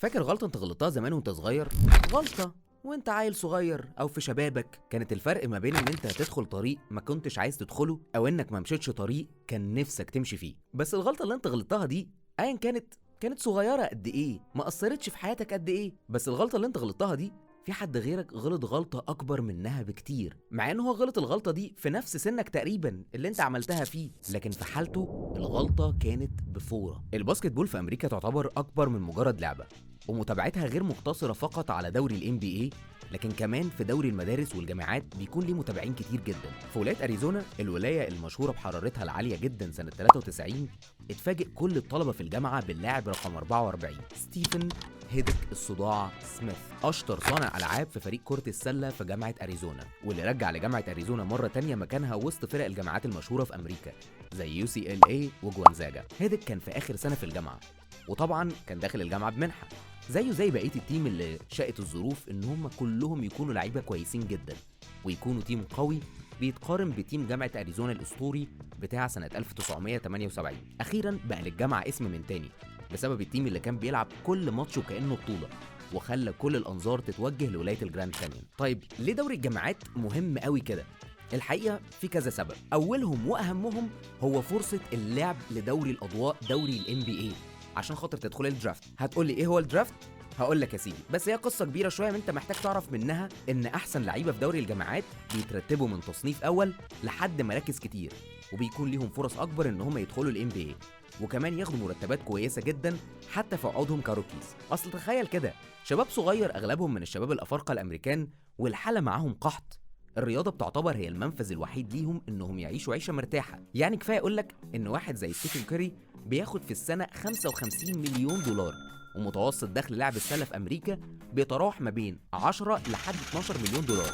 فاكر غلطة انت غلطتها زمان وانت صغير؟ غلطة وانت عيل صغير او في شبابك كانت الفرق ما بين ان انت هتدخل طريق ما كنتش عايز تدخله او انك ما مشيتش طريق كان نفسك تمشي فيه. بس الغلطة اللي انت غلطتها دي ايا كانت صغيرة قد ايه، ما اثرتش في حياتك قد ايه، بس الغلطة اللي انت غلطتها دي في حد غيرك غلط غلطة أكبر منها بكتير، مع إن هو غلط الغلطة دي في نفس سنك تقريبا اللي أنت عملتها فيه، لكن في حالته الغلطة كانت بفورة. الباسكت بول في أمريكا تعتبر أكبر من مجرد لعبة، ومتابعتها غير مقتصرة فقط على دوري ال NBA، لكن كمان في دوري المدارس والجامعات بيكون ليه متابعين كتير جدا. في ولاية أريزونا، الولاية المشهورة بحرارتها العالية جدا سنة 93، اتفاجئ كل الطلبة في الجامعة باللاعب رقم 44 ستيفن هيدك الصداع سميث، اشطر صانع العاب في فريق كرة السلة في جامعة اريزونا، واللي رجع لجامعة اريزونا مرة تانية مكانها وسط فرق الجامعات المشهورة في امريكا زي UCLA وجوانزاجا. هيدك كان في اخر سنة في الجامعة، وطبعا كان داخل الجامعة بمنحة زيه زي بقية التيم اللي شاءت الظروف ان هم كلهم يكونوا لعيبة كويسين جدا ويكونوا تيم قوي بيتقارن بتيم جامعة أريزونا الأسطوري بتاع سنة 1978. أخيراً بقى للجامعة اسم من تاني بسبب التيم اللي كان بيلعب كل ماتش وكأنه بطولة، وخلى كل الأنظار تتوجه لولاية الجراند كانيون. طيب ليه دوري الجامعات مهم قوي كده؟ الحقيقة في كذا سبب، أولهم وأهمهم هو فرصة اللعب لدوري الأضواء، دوري ال NBA، عشان خاطر تدخل الدرافت. هتقولي إيه هو الدرافت؟ هقول لك يا سيدي، بس هي قصه كبيره شويه انت محتاج تعرف منها ان احسن لعيبه في دوري الجامعات بيترتبوا من تصنيف اول لحد مراكز كتير، وبيكون ليهم فرص اكبر ان هم يدخلوا الام بي اي، وكمان ياخدوا مرتبات كويسه جدا حتى في عقودهم كروكيز. اصل تخيل كده، شباب صغير اغلبهم من الشباب الافارقه الامريكان والحاله معاهم قحط، الرياضه بتعتبر هي المنفذ الوحيد ليهم انهم يعيشوا عيشه مرتاحه. يعني كفايه اقول لك ان واحد زي ستيفن كاري بياخد في السنه 55 مليون دولار، ومتوسط دخل لاعب السله في امريكا بيتراوح ما بين 10 لحد 12 مليون دولار.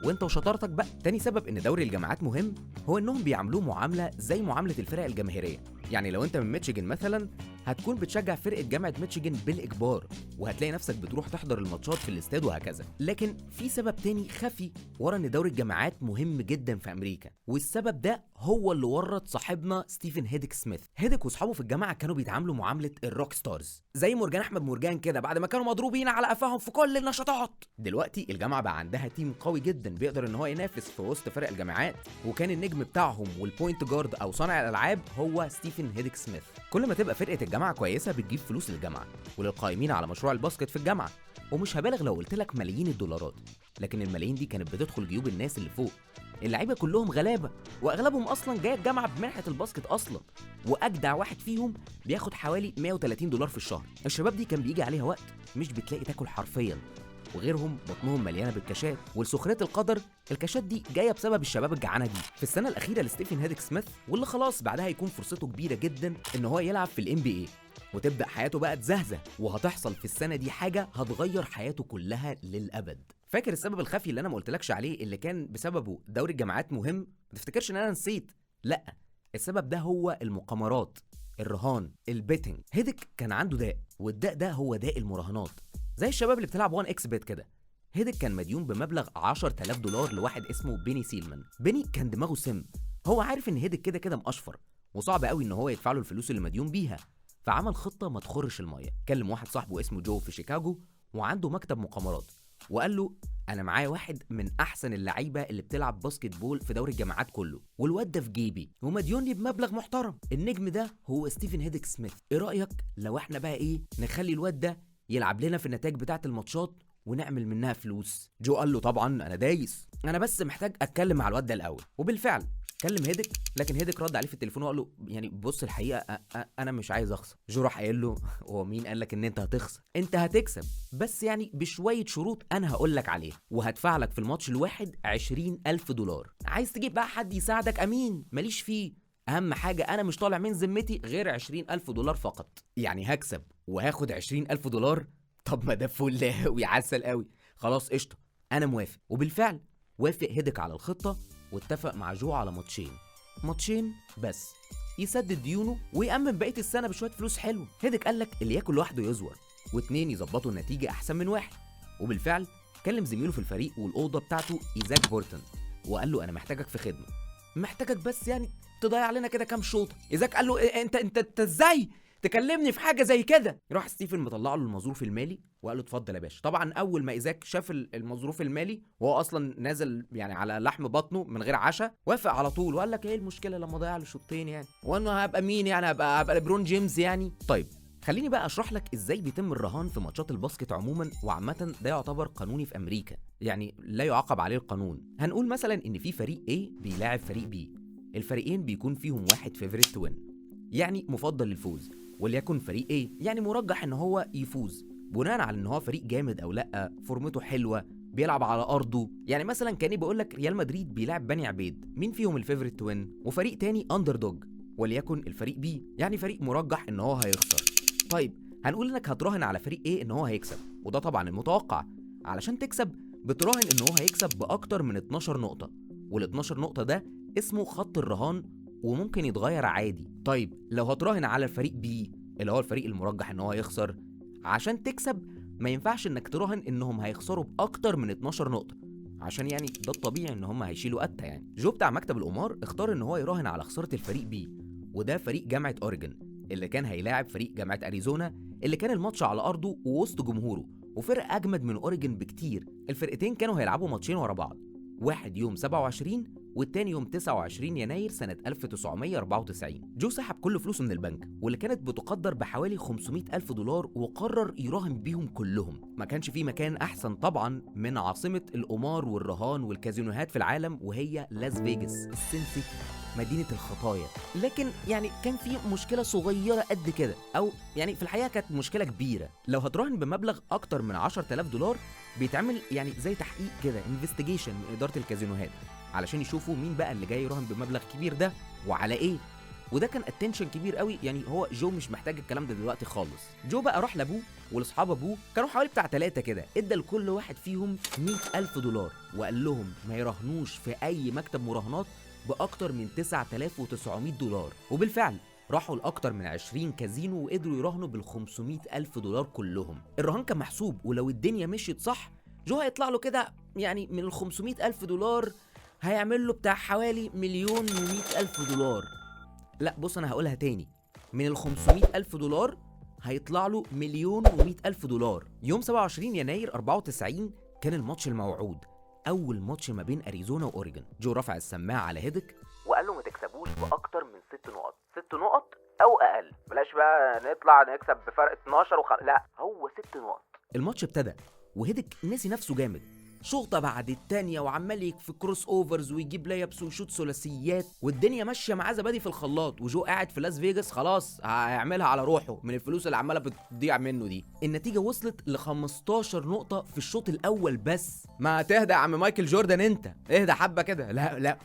وانت وشطارتك بقى. تاني سبب ان دوري الجامعات مهم هو انهم بيعاملوه معامله زي معامله الفرق الجماهيريه. يعني لو انت من ميتشيجن مثلا هتكون بتشجع فرقه جامعه ميتشيجن بالاجبار، وهتلاقي نفسك بتروح تحضر الماتشات في الاستاد وهكذا. لكن في سبب تاني خفي ورا ان دوري الجامعات مهم جدا في امريكا، والسبب ده هو اللي ورط صاحبنا ستيفن هيدك سميث. هيدك واصحابه في الجامعه كانوا بيتعاملوا معامله الروك ستارز، زي مرجان احمد مرجان كده، بعد ما كانوا مضروبين على قفاهم في كل النشاطات. دلوقتي الجامعه بقى عندها تيم قوي جدا بيقدر ان هو ينافس في وسط فرق الجامعات، وكان النجم بتاعهم والبوينت جارد او صانع الالعاب هو ستيفن هيدك سميث. كل ما تبقى فرقه الجامعه كويسه بتجيب فلوس للجامعه وللقائمين على مشروع الباسكت في الجامعه، ومش هبالغ لو قلت لك ملايين الدولارات، لكن الملايين دي كانت بتدخل جيوب الناس اللي فوق. اللعيبه كلهم غلابه، واغلبهم اصلا جاي الجامعه بمنحه الباسكت اصلا، واجدع واحد فيهم بياخد حوالي 130 دولار في الشهر. الشباب دي كان بيجي عليها وقت مش بتلاقي تاكل حرفيا، وغيرهم بطنهم مليانه بالكاشات، ولسخريه القدر الكاشات دي جايه بسبب الشباب الجعانه دي. في السنه الاخيره لستيفن هيدك سميث، واللي خلاص بعدها هيكون فرصته كبيره جدا ان هو يلعب في الام بي اي وتبدا حياته بقى تزهزه، وهتحصل في السنه دي حاجه هتغير حياته كلها للابد. فاكر السبب الخفي اللي انا ما قلتلكش عليه اللي كان بسببه دوري الجامعات مهم؟ ما تفتكرش ان انا نسيت، لا، السبب ده هو المقامرات، الرهان، البيتنج. هيدك كان عنده داء، والداء ده هو داء المراهنات، زي الشباب اللي بتلعب 1 اكس بيت كده. هيدك كان مديون بمبلغ 10000 دولار لواحد اسمه بيني سيلمان. بيني كان دماغه سم، هو عارف ان هيدك كده كده مقشفر وصعب قوي ان هو يدفع له الفلوس اللي مديون بيها، فعمل خطه ما تخرش الميه. كلم واحد صاحبه اسمه جو في شيكاغو وعنده مكتب مقامرات، وقال له انا معايا واحد من احسن اللعيبه اللي بتلعب باسكت بول في دوري الجامعات كله، والواد ده في جيبي ومديوني بمبلغ محترم. النجم ده هو ستيفن هيدك سميث، ايه رايك لو احنا بقى نخلي الواد ده يلعب لنا في النتائج بتاعه الماتشات ونعمل منها فلوس؟ جو قال له طبعا انا دايس، انا بس محتاج اتكلم مع الواد ده الاول. وبالفعل كلم هيدك، لكن هيدك رد عليه في التليفون وقال له يعني بص الحقيقه انا مش عايز اخسر. جو راح قايل له هو مين قال لك ان انت هتخسر؟ انت هتكسب، بس يعني بشويه شروط انا هقول لك عليها، وهدفع لك في الماتش الواحد 20,000 دولار. عايز تجيب بقى حد يساعدك امين، ماليش فيه، اهم حاجه انا مش طالع من ذمتي غير 20,000 دولار فقط. يعني هكسب وهاخد 20,000 دولار؟ طب ما ده فل قوي، عسل قوي، خلاص قشطه انا موافق. وبالفعل وافق هيدك على الخطه، واتفق مع جو على ماتشين بس يسدد ديونه ويأمن بقية السنة بشوية فلوس حلوة. هيدك قال لك اللي ياكل لوحده يزور، واتنين يظبطوا النتيجة أحسن من واحد. وبالفعل كلم زميله في الفريق والأوضة بتاعته إيزاك بورتون، وقال له أنا محتاجك في خدمة، محتاجك بس يعني تضيع علينا كده كام شوطة. إيزاك قال له انت ازاي تكلمني في حاجه زي كده؟ راح ستيفن مطلع له المظروف المالي وقال له اتفضل يا باشا. طبعا اول ما ايزاك شاف المظروف المالي وهو اصلا نازل يعني على لحم بطنه من غير عشاء، وافق على طول وقال لك ايه المشكله لما اضيع له شوطين يعني، وانا هبقى مين يعني، هبقى ليبرون جيمس يعني. طيب خليني بقى اشرح لك ازاي بيتم الرهان في ماتشات الباسكت عموما، وعامه ده يعتبر قانوني في امريكا، يعني لا يعاقب عليه القانون. هنقول مثلا ان في فريق A بيلاعب فريق B، الفريقين بيكون فيهم واحد فيفوريت تو وين، يعني مفضل للفوز، وليكن فريق A يعني مرجح ان هو يفوز بناء على ان هو فريق جامد او لا، فورمته حلوه، بيلعب على ارضه. يعني مثلا كاني بقول لك ريال مدريد بيلعب بني عبيد، مين فيهم الفيفوريت تو وين؟ وفريق تاني اندر دوج، وليكن الفريق B يعني فريق مرجح ان هو هيخسر. طيب هنقول انك هتراهن على فريق A ان هو هيكسب، وده طبعا المتوقع. علشان تكسب بتراهن ان هو هيكسب باكتر من 12 نقطه، وال12 نقطه ده اسمه خط الرهان، وممكن يتغير عادي. طيب لو هتراهن على الفريق B اللي هو الفريق المرجح ان هو يخسر، عشان تكسب ما ينفعش انك تراهن انهم هيخسروا باكتر من 12 نقطه، عشان يعني ده الطبيعي ان هم هيشيلوا قتة يعني. جو بتاع مكتب القمار اختار ان هو يراهن على خساره الفريق B، وده فريق جامعه اوريجون اللي كان هيلاعب فريق جامعه اريزونا، اللي كان الماتش على ارضه ووسط جمهوره، وفرق اجمد من اوريجون بكتير. الفرقتين كانوا هيلعبوا ماتشين ورا بعض، واحد يوم 27 والتاني يوم 29 يناير سنة 1994. جو سحب كل فلوسه من البنك واللي كانت بتقدر بحوالي 500 ألف دولار، وقرر يراهن بيهم كلهم. ما كانش في مكان أحسن طبعا من عاصمة القمار والرهان والكازينوهات في العالم، وهي لاس فيجاس السين سيتي، مدينة الخطايا. لكن يعني كان في مشكلة صغيرة قد كده، أو يعني في الحقيقة كانت مشكلة كبيرة. لو هتراهن بمبلغ أكتر من 10,000 دولار بيتعمل يعني زي تحقيق كده، انفستيجيشن من إدارة الكازينوهات، علشان يشوفوا مين بقى اللي جاي يراهن بمبلغ كبير ده وعلى ايه. وده كان اتنشن كبير قوي، يعني هو جو مش محتاج الكلام ده دلوقتي خالص. جو بقى راح لابوه ولاصحاب ابوه، كانوا حوالي بتاع 3 كده، ادى لكل واحد فيهم 100,000 دولار وقال لهم ما يراهنوش في اي مكتب مراهنات باكتر من 9,900 دولار. وبالفعل راحوا لأكتر من 20 كازينو وقدروا يراهنوا بال500,000 دولار كلهم. الرهان كان محسوب، ولو الدنيا مشيت صح جو هيطلع له كده يعني من ال500,000 دولار هيعمل له بتاع حوالي 1,100,000 دولار. لا بص انا هقولها تاني، من ال500,000 دولار هيطلع له 1,100,000 دولار. يوم 27 يناير 94 كان الماتش الموعود، اول ماتش ما بين اريزونا واوريجون. جو رفع السماعه على هيدك وقال له ما تكسبوش باكتر من 6 نقط، 6 نقط او اقل، بلاش بقى نطلع نكسب بفرق 12 لا هو 6 نقط. الماتش ابتدى وهيدك نسي نفسه جامد، شوطه بعد التانيه وعمال في كروس اوفرز ويجيب لايبس ويشوط ثلاثيات، والدنيا ماشيه معاه زبادي في الخلاط. وجو قاعد في لاس فيجاس خلاص هيعملها على روحه من الفلوس اللي عماله بتضيع منه دي. النتيجه وصلت ل 15 نقطه في الشوط الاول بس. ما تهدى يا عم مايكل جوردن، انت اهدى حبه كده. لا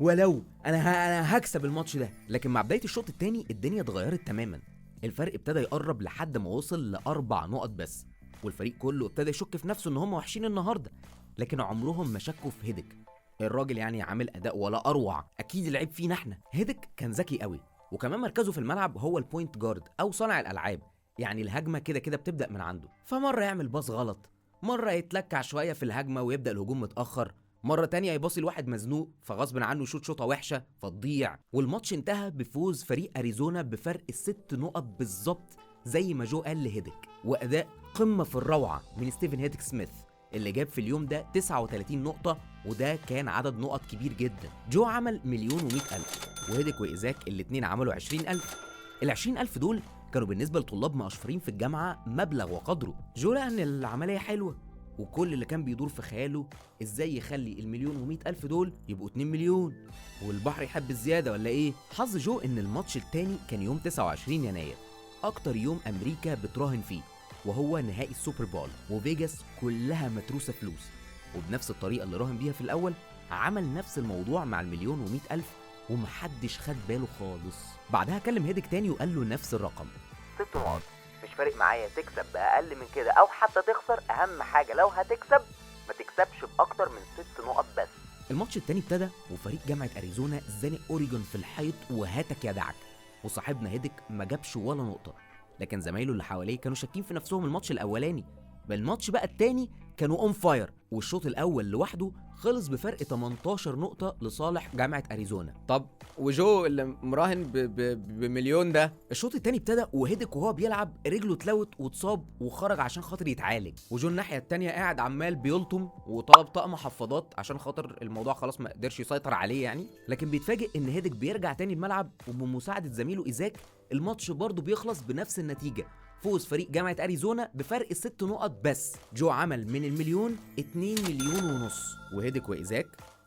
ولو انا هكسب الماتش ده. لكن مع بدايه الشوط الثاني الدنيا اتغيرت تماما، الفرق ابتدى يقرب لحد ما وصل ل4 نقط بس، والفريق كله ابتدى يشك في نفسه ان هم وحشين النهارده. لكن عمرهم ما شكوا في هيدك، الراجل يعني عامل اداء ولا اروع، اكيد العيب فينا احنا. هيدك كان ذكي قوي، وكمان مركزه في الملعب هو البوينت جارد او صانع الالعاب، يعني الهجمه كده كده بتبدا من عنده. فمره يعمل باص غلط، مره يتلكع شويه في الهجمه ويبدا الهجوم متاخر، مرة تانية يباصي لواحد مزنوق فغصب عنه يشوط شوطة وحشة فتضيع. والماتش انتهى بفوز فريق أريزونا بفرق 6 نقط بالظبط زي ما جو قال لهيدك، وأداء قمة في الروعة من ستيفن هيدك سميث اللي جاب في اليوم ده 39 نقطة، وده كان عدد نقط كبير جدا. جو عمل 1,100,000 وهيدك وإيزاك الاتنين عملوا 20,000. ال20,000 دول كانوا بالنسبة لطلاب مقشفرين في الجامعة مبلغ وقدره. جو لقى ان العملية حلوة، وكل اللي كان بيدور في خياله ازاي يخلي 1,100,000 دول يبقوا 2 مليون، والبحر يحب الزيادة ولا ايه؟ حظ جو ان الماتش التاني كان يوم 29 يناير، اكتر يوم امريكا بتراهن فيه، وهو نهائي السوبر بول، وفيجاس كلها متروسة فلوس. وبنفس الطريقة اللي راهن بيها في الاول عمل نفس الموضوع مع 1,100,000 ومحدش خد باله خالص. بعدها كلم هيدك تاني وقال له نفس الرقم، 6 نقط، مش فارق معايا تكسب بأقل من كده أو حتى تخسر، أهم حاجة لو هتكسب ما تكسبش بأكتر من 6 نقط بس. الماتش التاني ابتدى وفريق جامعة أريزونا زانق أوريجون في الحيط وهاتك يا دعك، وصاحبنا هيدك ما جابش ولا نقطة، لكن زمايله اللي حواليه كانوا شاكين في نفسهم الماتش الأولاني، بالماتش بقى التاني كانوا اون فاير، والشوط الاول لوحده خلص بفرق 18 نقطة لصالح جامعة اريزونا. طب وجو اللي مراهن بمليون ده، الشوط التاني ابتدى وهيدك وهو بيلعب رجله اتلوت واتصاب وخرج عشان خاطر يتعالج، وجو الناحية التانية قاعد عمال بيلطم وطلب طقم حفاضات عشان خاطر الموضوع خلاص ما قدرش يسيطر عليه يعني. لكن بيتفاجئ ان هيدك بيرجع تاني الملعب، وبمساعدة زميله ايزاك الماتش برضه بيخلص بنفس النتيجة، فوز فريق جامعة أريزونا بفرق 6 نقط بس. جو عمل من المليون 2 مليون ونص، وهيدك وإيزاك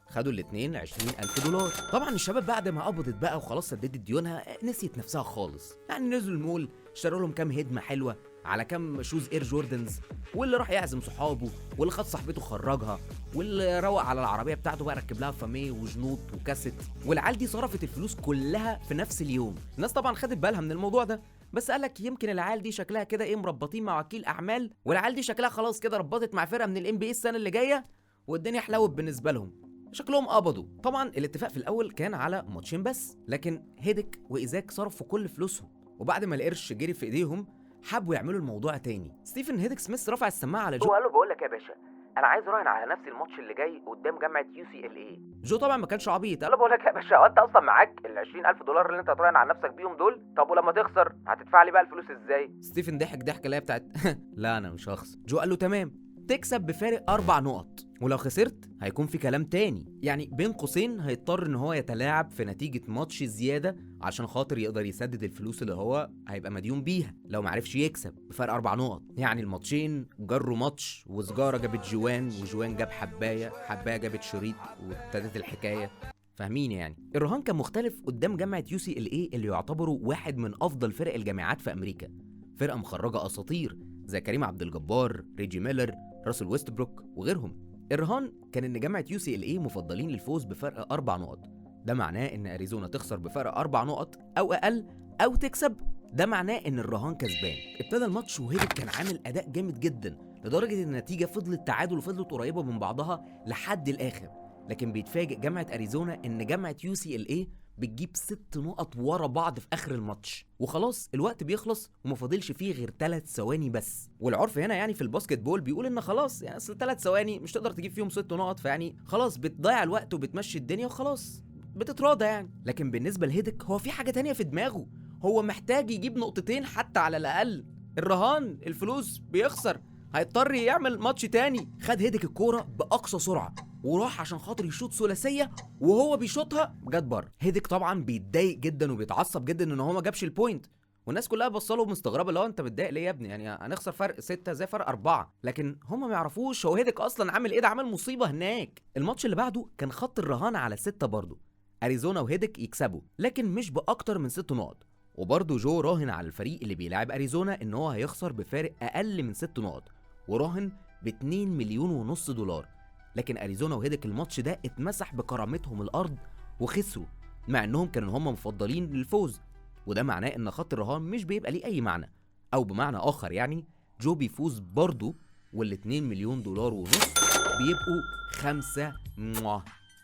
خدوا الاتنين 20,000 دولار. طبعا الشباب بعد ما قبضت بقى وخلاص سددت ديونها نسيت نفسها خالص، يعني نزلوا المول اشتروا لهم كام هدمة حلوة على كام شوز اير جوردنز، واللي راح يعزم صحابه، واللي خد صاحبته خرجها، واللي روق على العربيه بتاعته بقى ركب لها فاميه وجنوط وكاسيت. والعيال دي صرفت الفلوس كلها في نفس اليوم. الناس طبعا خدت بالها من الموضوع ده، بس قالك يمكن العيال دي شكلها كده ايه مربطين مع وكيل اعمال، والعيال دي شكلها خلاص كده ربطت مع فرقه من الام بي اي السنه اللي جايه، والدنيا حلوت بالنسبه لهم، شكلهم قبضوا. طبعا الاتفاق في الاول كان على ماتشين بس، لكن هيدك وايزاك صرفوا كل فلوسهم، وبعد ما القرش جري في ايديهم حبوا يعملوا الموضوع تاني. ستيفن هيدك سميث رفع السماعه على جو وقال له بقول لك يا باشا انا عايز اراهن على نفسي الماتش اللي جاي قدام جامعه UCLA. جو طبعا ما كانش عبيط، قال له بقول لك يا باشا هو انت اصلا معاك ال 20,000 دولار اللي انت هتراهن على نفسك بيهم دول؟ طب ولما تخسر هتدفع لي بقى الفلوس ازاي؟ ستيفن ضحك ضحكه اللي هي بتاعت لا انا مش هخسر. جو قال له تمام، تكسب بفارق 4 نقط، ولو خسرت هيكون في كلام تاني، يعني بين قوسين هيضطر ان هو يتلاعب في نتيجة ماتش زيادة عشان خاطر يقدر يسدد الفلوس اللي هو هيبقى مديون بيها لو معرفش يكسب بفرق 4 نقط. يعني الماتشين جروا ماتش، وسجارة جابت جوان، وجوان جاب حباية، حباية جابت شريط، وابتدت الحكاية. فاهمين يعني؟ الرهان كان مختلف قدام جامعة UCLA اللي يعتبروا واحد من افضل فرق الجامعات في امريكا، فرقة مخرجة اساطير زي كريم عبد الجبار، ريجي ميلر، راسل ويستبروك وغيرهم. الرهان كان ان جامعة UCLA مفضلين للفوز بفرق 4 نقط، ده معناه ان اريزونا تخسر بفرق 4 نقط او اقل، او تكسب، ده معناه ان الرهان كسبان. ابتدى الماتش وهيدك كان عامل اداء جامد جدا لدرجة ان النتيجة فضلت تعادل وفضلت قريبة من بعضها لحد الاخر، لكن بيتفاجئ جامعة اريزونا ان جامعة UCLA بتجيب 6 نقط ورا بعض في اخر الماتش، وخلاص الوقت بيخلص وما فاضلش فيه غير 3 ثواني بس. والعرف هنا يعني في الباسكت بول بيقول ان خلاص يعني اصل 3 ثواني مش تقدر تجيب فيهم 6 نقط، فيعني خلاص بتضيع الوقت وبتمشي الدنيا وخلاص بتتراضى يعني. لكن بالنسبه لهيدك هو في حاجه تانية في دماغه، هو محتاج يجيب نقطتين حتى على الاقل. الرهان الفلوس بيخسر، هيضطر يعمل ماتش تاني. خد هيدك الكوره باقصى سرعه وراح عشان خاطر يشوط ثلاثيه، وهو بيشوطها جت بره. هيدك طبعا بيتضايق جدا وبيتعصب جدا ان هو ما جابش البوينت، والناس كلها بصله مستغربه اللي هو انت متضايق ليه يا ابني، يعني هنخسر فرق 6 زي فرق 4، لكن هم ما يعرفوش هو هيدك اصلا عامل ايه، ده عامل مصيبه هناك. الماتش اللي بعده كان خط الرهان على 6 برضه، اريزونا وهيدك يكسبوا لكن مش باكتر من 6 نقط، وبرضه جو راهن على الفريق اللي بيلاعب اريزونا ان هو هيخسر بفارق اقل من 6 نقط، وراهن ب2 مليون ونص دولار. لكن اريزونا وهيدك الماتش ده اتمسح بكرامتهم الارض وخسروا، مع انهم كانوا هم مفضلين للفوز، وده معناه ان خط الرهان مش بيبقى ليه اي معنى، او بمعنى اخر يعني جو بيفوز برضه، وال2 مليون دولار ونص بيبقوا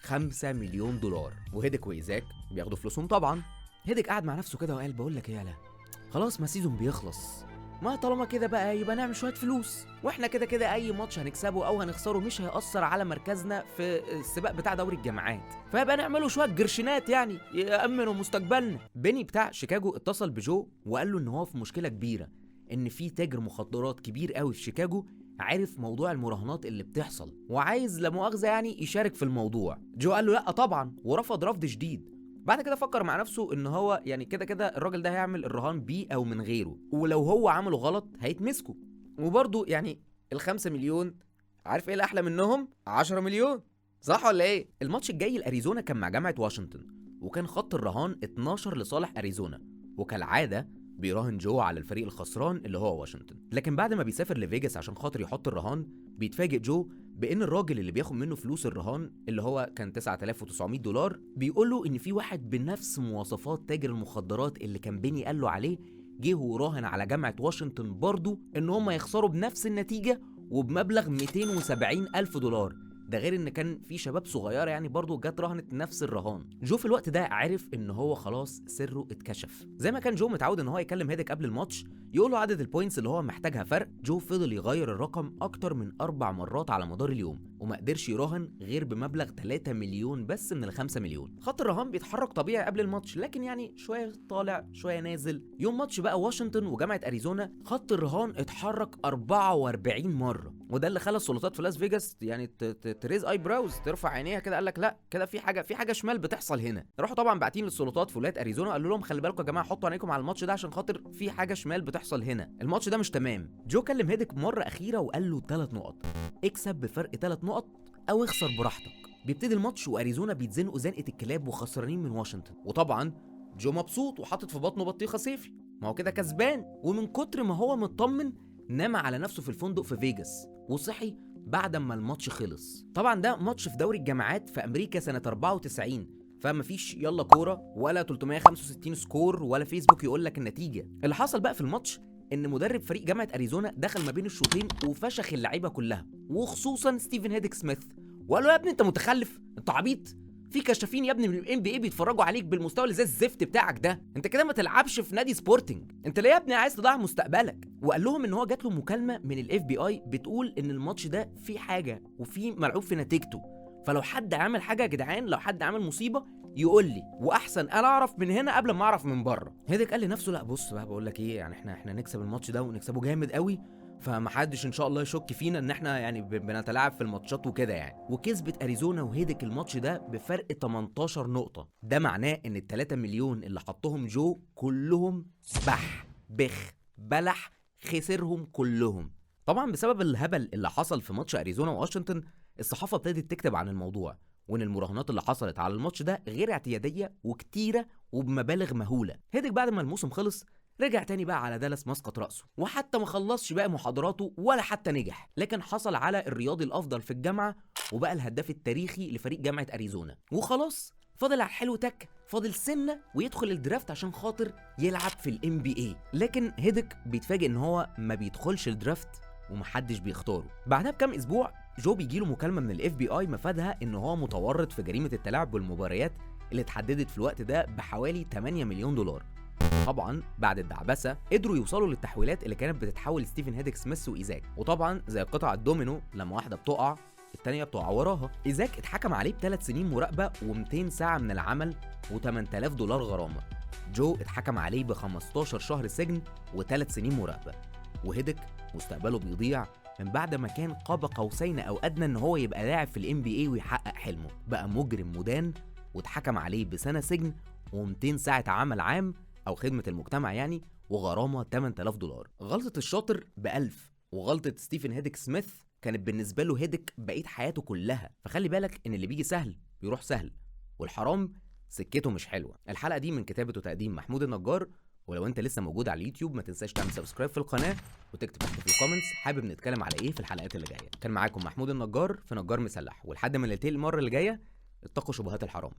5 مليون دولار، وهيدك وايزاك بياخدوا فلوسهم طبعا. هيدك قعد مع نفسه كده وقال بقول لك ايه، يالا خلاص ما سيزون بيخلص، ما طالما كده بقى يبقى نعمل شويه فلوس، واحنا كده كده اي ماتش هنكسبه او هنخسره مش هيأثر على مركزنا في السباق بتاع دوري الجامعات، فيبقى نعمله شويه جرشينات يعني يأمنوا مستقبلنا. بيني بتاع شيكاغو اتصل بجو وقال له ان هو في مشكله كبيره، ان في تاجر مخدرات كبير قوي في شيكاغو عارف موضوع المراهنات اللي بتحصل وعايز لا مؤاخذه يعني يشارك في الموضوع. جو قال له لا طبعا، ورفض رفض شديد. بعد كده فكر مع نفسه ان هو يعني كده كده الراجل ده هيعمل الرهان بيه او من غيره، ولو هو عمله غلط هيتمسكوا، وبرضه يعني ال5 مليون عارف ايه الاحلى منهم؟ 10 مليون، صح ولا ايه؟ الماتش الجاي لاريزونا كان مع جامعة واشنطن، وكان خط الرهان 12 لصالح اريزونا، وكالعادة بيراهن جو على الفريق الخسران اللي هو واشنطن. لكن بعد ما بيسافر لفيجاس عشان خاطر يحط الرهان بيتفاجئ جو بان الراجل اللي بياخد منه فلوس الرهان اللي هو كان 9900 دولار بيقول له ان في واحد بنفس مواصفات تاجر المخدرات اللي كان بيني قال له عليه جه وراهن على جامعة واشنطن برضه ان هم يخسروا بنفس النتيجة وبمبلغ 270 ألف دولار. ده غير ان كان في شباب صغيره يعني برضه جت رهنت نفس الرهان. جو في الوقت ده عرف ان هو خلاص سره اتكشف، زي ما كان جو متعود ان هو يكلم هيدك قبل الماتش يقول له عدد البوينتس اللي هو محتاجها فرق. جو فضل يغير الرقم اكتر من 4 مرات على مدار اليوم، وما قدرش يراهن غير بمبلغ 3 مليون بس من ال5 مليون. خط الرهان بيتحرك طبيعي قبل الماتش، لكن يعني شويه طالع شويه نازل. يوم ماتش بقى واشنطن وجامعه اريزونا، خط الرهان اتحرك 44 مره، وده اللي خلى السلطات في لاس فيجاس يعني تريز اي براوز، ترفع عينيها كده. قال لك لا كده في حاجه شمال بتحصل هنا. راحوا طبعا باعتين للسلطات في ولايه اريزونا، قالوا لهم خلي بالكم يا جماعه، حطوا عينيكم على الماتش ده عشان خاطر في حاجه شمال بتحصل هنا، الماتش ده مش تمام. جو كلم هيدك مره اخيره وقال له 3 نقط، اكسب بفرق 3 نقط او اخسر براحتك. بيبتدي الماتش واريزونا بيتزنقوا زنقه الكلاب وخسرانين من واشنطن، وطبعا جو مبسوط وحاطط في بطنه بطيخه صيفي، ما هو كده كسبان. ومن كتر ما هو مطمن نام على نفسه في الفندق في فيجاس، وصحي بعد ما الماتش خلص. طبعا ده ماتش في دوري الجامعات في امريكا سنه 94، فمفيش يلا كوره ولا 365 سكور ولا فيسبوك يقول لك النتيجه. اللي حصل بقى في الماتش ان مدرب فريق جامعه اريزونا دخل ما بين الشوطين وفشخ اللعيبه كلها، وخصوصا ستيفن هيدك سميث، وقال له يا ابني انت متخلف، انت عبيط، في كشافين يا ابني من الام بي اي بيتفرجوا عليك بالمستوى اللي زي الزفت بتاعك ده، انت كده ما تلعبش في نادي سبورتنج، انت ليه يا ابني عايز تضيع مستقبلك؟ وقال لهم ان هو جات له مكالمه من الاف بي اي بتقول ان الماتش ده فيه حاجه وفيه ملعوب في نتيجته، فلو حد عامل حاجه يا جدعان، لو حد عامل مصيبه يقول لي، واحسن انا اعرف من هنا قبل ما اعرف من بره. هيدك قال لنفسه لا بص بقى، بقول لك ايه، يعني احنا نكسب الماتش ده ونكسبه جامد قوي، فمحدش ان شاء الله يشك فينا ان احنا يعني بنتلاعب في الماتشات وكده يعني. وكسبت اريزونا وهيدك الماتش ده بفرق 18 نقطه. ده معناه ان ال3 مليون اللي حطهم جو كلهم بلح خسرهم كلهم. طبعا بسبب الهبل اللي حصل في ماتش اريزونا واشنطن، الصحافه ابتدت تكتب عن الموضوع، وان المراهنات اللي حصلت على الماتش ده غير اعتياديه وكتيره وبمبالغ مهوله. هيدك بعد ما الموسم خلص رجع تاني بقى على دالاس مسقط راسه، وحتى ما خلصش بقى محاضراته ولا حتى نجح، لكن حصل على الرياضي الافضل في الجامعه وبقى الهداف التاريخي لفريق جامعه اريزونا. وخلاص فاضل على الحلو تك، فاضل سنه ويدخل الدرافت عشان خاطر يلعب في الام بي اي. لكن هيدك بيتفاجئ ان هو ما بيدخلش الدرافت ومحدش بيختاره. بعدها بكام اسبوع جو بيجيله مكالمه من الاف بي اي مفادها ان هو متورط في جريمه التلاعب بالمباريات اللي اتحددت في الوقت ده بحوالي 8 مليون دولار. طبعا بعد الدعبسه قدروا يوصلوا للتحويلات اللي كانت بتتحول لستيفن هيدك سميث وايزاك، وطبعا زي قطع الدومينو لما واحده بتقع التانية بتقع وراها. ايزاك اتحكم عليه ب3 سنين مراقبه و200 ساعه من العمل و8000 دولار غرامه. جو اتحكم عليه ب15 شهر سجن و3 سنين مراقبه. وهيدك مستقبله بيضيع من بعد ما كان قاب قوسين او ادنى ان هو يبقى لاعب في الام بي اي ويحقق حلمه، بقى مجرم مدان واتحكم عليه بسنه سجن و200 ساعه عمل عام او خدمه المجتمع يعني، وغرامه 8000 دولار. غلطه الشاطر ب1000، وغلطه ستيفن هيدك سميث كانت بالنسبه له هيدك بقيه حياته كلها. فخلي بالك ان اللي بيجي سهل بيروح سهل، والحرام سكته مش حلوه. الحلقه دي من كتابه وتقديم محمود النجار، ولو انت لسه موجود على اليوتيوب ما تنساش تعمل سبسكرايب في القناه وتكتب تحت في الكومنتس حابب نتكلم على ايه في الحلقات اللي جايه. كان معاكم محمود النجار في نجار مسلح، ولحد ما نلتقي المره اللي جايه اتقوا شبهات الحرام.